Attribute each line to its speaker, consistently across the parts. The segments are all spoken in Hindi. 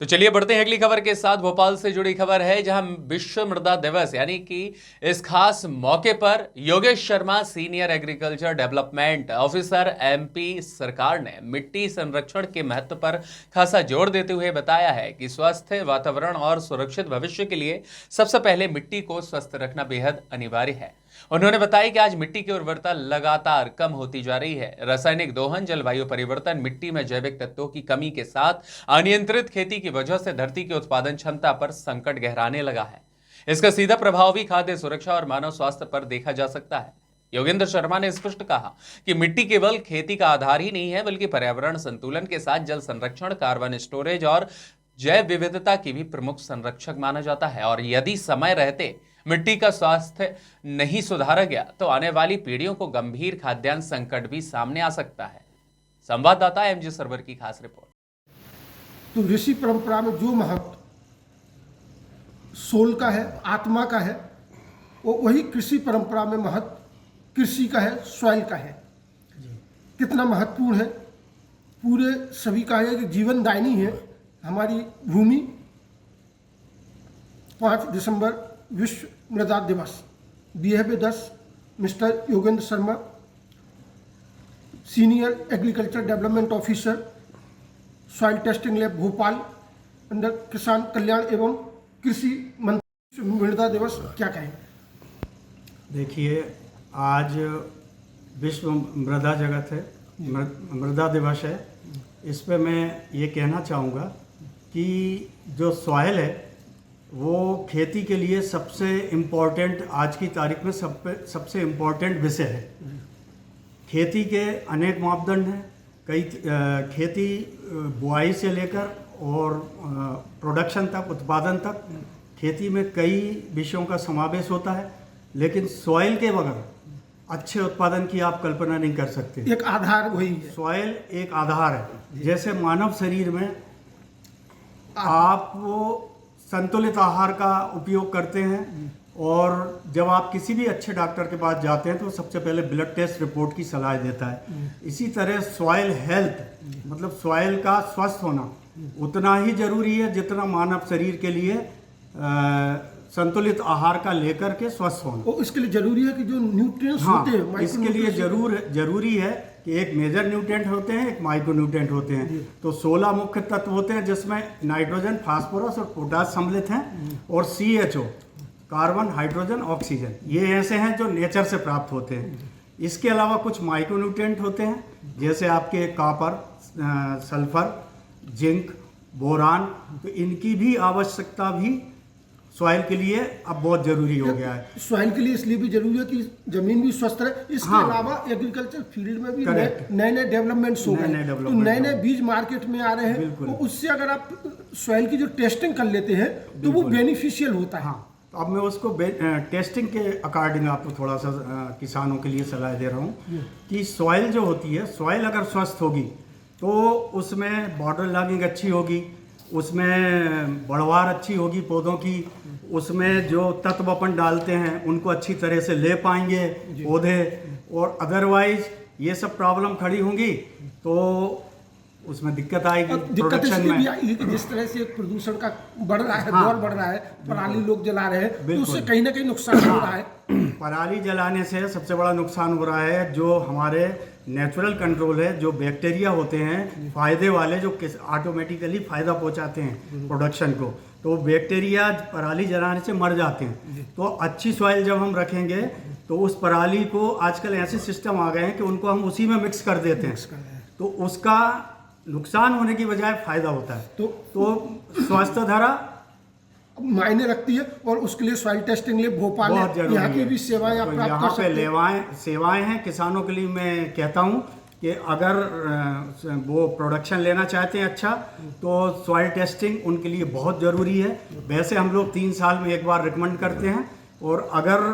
Speaker 1: तो चलिए बढ़ते हैं अगली खबर के साथ। भोपाल से जुड़ी खबर है, जहां विश्व मृदा दिवस यानी कि इस खास मौके पर Yogesh Sharma senior agriculture development officer MP सरकार ने मिट्टी संरक्षण के महत्व पर खासा जोर देते हुए बताया है कि स्वस्थ वातावरण और सुरक्षित भविष्य के लिए सबसे पहले मिट्टी को स्वस्थ रखना बेहद अनिवार्य है। उन्होंने बताया कि आज मिट्टी की उर्वरता लगातार कम होती जा रही है। रासायनिक दोहन, जलवायु परिवर्तन, मिट्टी में जैविक तत्वों की कमी के साथ अनियंत्रित खेती की वजह से धरती की उत्पादन क्षमता पर संकट गहराने लगा है। इसका सीधा प्रभाव भी खाद्य सुरक्षा और मानव स्वास्थ्य पर देखा जा सकता है। योगेंद्र शर्मा ने स्पष्ट कहा कि मिट्टी केवल खेती का आधार ही नहीं है, बल्कि पर्यावरण संतुलन के साथ जल संरक्षण, कार्बन स्टोरेज और जैव विविधता की भी प्रमुख संरक्षक माना जाता है। और यदि समय रहते मिट्टी का स्वास्थ्य नहीं सुधारा गया तो आने वाली पीढ़ियों को गंभीर खाद्यान्न संकट भी सामने आ सकता है। संवाददाता एमजी सरवर की खास रिपोर्ट।
Speaker 2: तो ऋषि परंपरा में जो महत्व सोल का है, आत्मा का है, वो वही कृषि परंपरा में महत्व कृषि का है, सॉइल का है। कितना महत्वपूर्ण है, पूरे सभी का है कि जीवनदायिनी है हमारी भूमि। 5 दिसंबर विश्व मृदा दिवस। दिए हुए 10 mister Yogendra Sharma, senior agriculture development officer, soil testing lab Bhopal, under किसान कल्याण एवं कृषि मंत्री। मृदा दिवस क्या कहें?
Speaker 3: देखिए, आज विश्व मृदा जगत है, मृदा दिवस है। इस पे मैं ये कहना चाहूँगा कि जो सॉइल है वो खेती के लिए सबसे इम्पोर्टेंट, आज की तारीख में सबसे इम्पोर्टेंट विषय है। खेती के अनेक मापदंड हैं। कई खेती बुआई से लेकर और प्रोडक्शन तक, उत्पादन तक, खेती में कई विषयों का समावेश होता है। लेकिन सॉइल के बगैर अच्छे उत्पादन की आप कल्पना नहीं कर सकते।
Speaker 2: एक आधार वही है,
Speaker 3: सॉइल एक आधार है। जैसे मानव शरीर में आप वो संतुलित आहार का उपयोग करते हैं, और जब आप किसी भी अच्छे डॉक्टर के पास जाते हैं तो सबसे पहले ब्लड टेस्ट रिपोर्ट की सलाह देता है। इसी तरह सॉइल हेल्थ, मतलब सॉइल का स्वस्थ होना उतना ही जरूरी है जितना मानव शरीर के लिए संतुलित आहार का लेकर के स्वस्थ होना।
Speaker 2: और इसके लिए जरूरी है कि जो न्यूट्रिएंट्स होते हैं,
Speaker 3: इसके लिए जरूरी है कि एक मेजर न्यूट्रिएंट होते हैं, एक माइक्रो न्यूट्रिएंट होते हैं। तो 16 मुख्य तत्व होते हैं, जिसमें नाइट्रोजन, फास्फोरस और पोटाश सम्मिलित हैं, और CHO, कार्बन, हाइड्रोजन, ऑक्सीजन, ये ऐसे हैं जो नेचर से प्राप्त होते हैं। इसके अलावा कुछ माइक्रो न्यूट्रिएंट होते हैं, जैसे आपके कॉपर, सल्फर, जिंक, बोरान। तो इनकी भी आवश्यकता भी सॉइल के लिए अब बहुत जरूरी हो गया है।
Speaker 2: सॉइल के लिए इसलिए भी जरूरी है कि जमीन भी स्वस्थ रहे। इसके अलावा एग्रीकल्चर फील्ड में भी नए नए डेवलपमेंट्स हो गए, तो नए नए बीज मार्केट में आ रहे हैं। तो उससे अगर आप सॉइल की जो टेस्टिंग कर लेते हैं तो वो बेनिफिशियल होता है।
Speaker 3: तो अब मैं उसको टेस्टिंग के अकॉर्डिंग आपको थोड़ा सा किसानों के लिए सलाह दे रहा हूँ कि सॉइल जो होती है, सॉइल अगर स्वस्थ होगी तो उसमें बॉर्डर लॉगिंग अच्छी होगी, उसमें बढ़वार अच्छी होगी पौधों की, उसमें जो तत्व अपन डालते हैं उनको अच्छी तरह से ले पाएंगे पौधे। और अदरवाइज ये सब प्रॉब्लम खड़ी होंगी तो उसमें दिक्कत आएगी।
Speaker 2: दिक्कत इसलिए भी आएगी कि जिस तरह से प्रदूषण का बढ़ रहा है, दौर बढ़ रहा है, पराली लोग जला रहे हैं, तो उससे कहीं ना कहीं नुकसान हो रहा है।
Speaker 3: पराली जलाने से सबसे बड़ा नुकसान हो रहा है जो हमारे नेचुरल कंट्रोल है, जो बैक्टीरिया होते हैं फायदे वाले, जो ऑटोमेटिकली फायदा पहुंचाते हैं प्रोडक्शन को, तो बैक्टीरिया पराली जलाने से मर जाते हैं। तो अच्छी सॉइल जब हम रखेंगे तो उस पराली को, आजकल ऐसे सिस्टम आ गए हैं कि उनको हम उसी में मिक्स कर देते हैं, तो उसका नुकसान होने की बजाय फायदा होता है। तो स्वास्थ्य धारा
Speaker 2: मायने रखती है, और उसके लिए सॉइल टेस्टिंग लिए भोपाल यहाँ की भी सेवाएं आप प्राप्त कर सकते हैं।
Speaker 3: यहाँ पे सेवाएं हैं किसानों के लिए। मैं कहता हूँ कि अगर वो प्रोडक्शन लेना चाहते हैं अच्छा, तो सॉइल टेस्टिंग उनके लिए बहुत ज़रूरी है। वैसे हम लोग 3 साल में एक बार रिकमेंड करते हैं, और अगर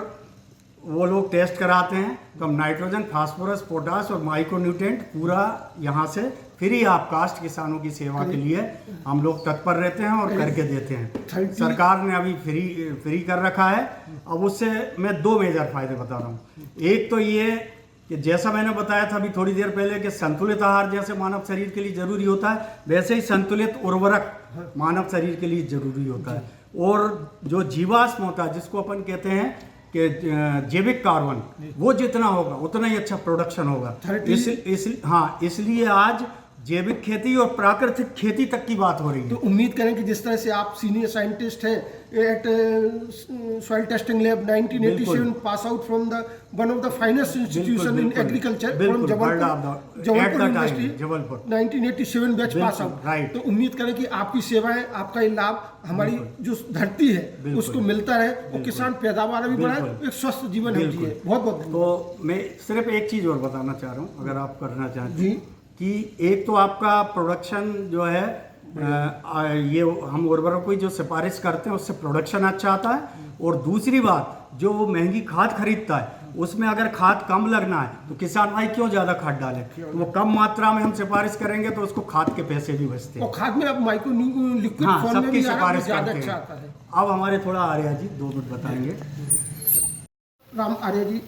Speaker 3: वो लोग टेस्ट कराते हैं तो हम नाइट्रोजन, फास्फोरस, पोटाश और माइक्रो न्यूट्रिएंट पूरा यहाँ से फ्री ऑफ कास्ट किसानों की सेवा के लिए हम लोग तत्पर रहते हैं और करके देते हैं। सरकार ने अभी फ्री कर रखा है। अब उससे मैं 2 मेजर फायदे बता रहा हूँ। एक तो ये कि जैसा मैंने बताया था अभी थोड़ी देर पहले कि संतुलित आहार जैसे मानव शरीर के लिए जरूरी होता है, वैसे ही संतुलित उर्वरक मानव शरीर के लिए जरूरी होता है। और जो जीवाश्म होता है जिसको अपन कहते हैं कि जैविक कार्बन, वो जितना होगा उतना ही अच्छा प्रोडक्शन होगा। इसलिए आज जैविक खेती और प्राकृतिक खेती तक की बात हो रही है।
Speaker 2: तो उम्मीद करें कि जिस तरह से आप सीनियर साइंटिस्ट हैं at soil testing lab 1987 pass out from the one of the finest institution in agriculture from Jabalpur university, 1987 batch pass out. तो उम्मीद करें कि आपकी सेवाएं, आपका ये लाभ हमारी जो धरती है उसको मिलता रहे और किसान पैदावार भी बढ़ाए, एक स्वस्थ जीवन हम जिए। बहुत बहुत
Speaker 3: तो मैं सिर्फ एक चीज़ और बताना चाह रहा हूँ, अगर आप करना चाहते
Speaker 2: जी,
Speaker 3: कि एक तो आपका प्रोडक्शन जो है ये हम उर्वरकों की जो सिफारिश करते हैं उससे प्रोडक्शन अच्छा आता है। और दूसरी बात, जो वो महंगी खाद खरीदता है उसमें अगर खाद कम लगना है तो किसान भाई क्यों ज़्यादा खाद डाले, तो वो कम मात्रा में हम सिफारिश करेंगे तो उसको खाद के पैसे भी बचते हैं।
Speaker 2: और खाद में अब माइक्रो लिक्विड
Speaker 3: हाँ,
Speaker 2: फॉर्म में
Speaker 3: सबकी
Speaker 2: भी
Speaker 3: सिफारिश
Speaker 2: ज़्यादा
Speaker 3: करते
Speaker 2: अच्छा
Speaker 3: हैं।
Speaker 2: आता है।
Speaker 3: अब हमारे थोड़ा आर्या जी 2 मिनट बताएंगे।
Speaker 2: Ram Arya ji,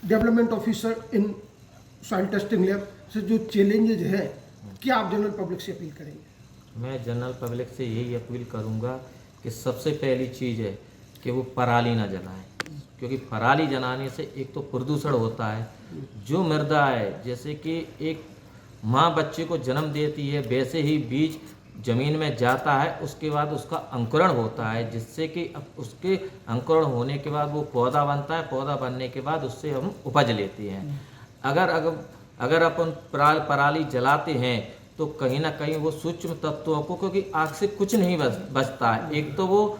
Speaker 2: development officer in soil testing lab से जो चैलेंजेज है, क्या आप जनरल पब्लिक से अपील करेंगे?
Speaker 4: मैं जनरल पब्लिक से यही अपील करूंगा कि सबसे पहली चीज़ है कि वो पराली ना जलाएं, क्योंकि पराली जलाने से एक तो प्रदूषण होता है। जो मृदा है, जैसे कि एक माँ बच्चे को जन्म देती है वैसे ही बीज ज़मीन में जाता है, उसके बाद उसका अंकुरण होता है, जिससे कि उसके अंकुरण होने के बाद वो पौधा बनता है। पौधा बनने के बाद उससे हम उपज लेते हैं। अगर अपन पराली जलाते हैं तो कहीं ना कहीं वो सूक्ष्म तत्वों को, क्योंकि आग से कुछ नहीं बचता है, एक तो वो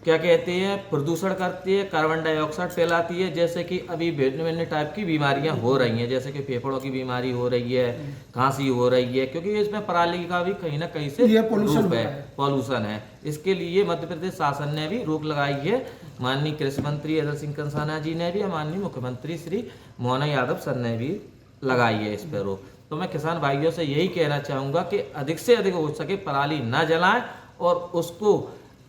Speaker 4: क्या कहते हैं प्रदूषण करती है, कार्बन डाइऑक्साइड फैलाती है, जैसे कि अभी भिन्न भिन्न टाइप की बीमारियां हो रही हैं, जैसे कि फेफड़ों की बीमारी हो रही है, खांसी हो रही है, क्योंकि इसमें पराली का भी कहीं ना कहीं से पॉल्यूशन है। इसके लिए मध्य प्रदेश शासन ने भी रोक लगाई है। माननीय कृषि मंत्री अजय सिंह कंसाना जी ने भी, माननीय मुख्यमंत्री श्री मोहन यादव सर ने भी लगाई है इस पर रोक। तो मैं किसान भाइयों से यही कहना चाहूँगा कि अधिक से अधिक हो सके पराली ना जलाएं और उसको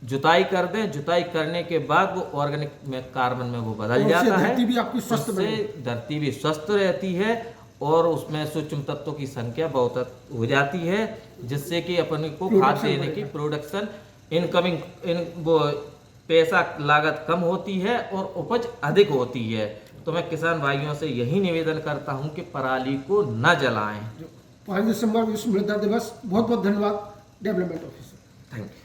Speaker 4: जुताई कर दें। जुताई करने के बाद वो ऑर्गेनिक में कार्बन में वो बदल जाता है, उससे धरती भी स्वस्थ रहती है और उसमें सूक्ष्म तत्वों की संख्या बहुत हो जाती है, जिससे कि अपन को खाद देने की प्रोडक्शन इनकमिंग वो पैसा लागत कम होती है और उपज अधिक होती है। तो मैं किसान भाइयों से यही निवेदन करता हूं कि पराली को न जलाएं।
Speaker 2: 5 दिसंबर विश्व मृदा दिवस। बहुत बहुत धन्यवाद डेवलपमेंट ऑफिसर।
Speaker 4: Thank you.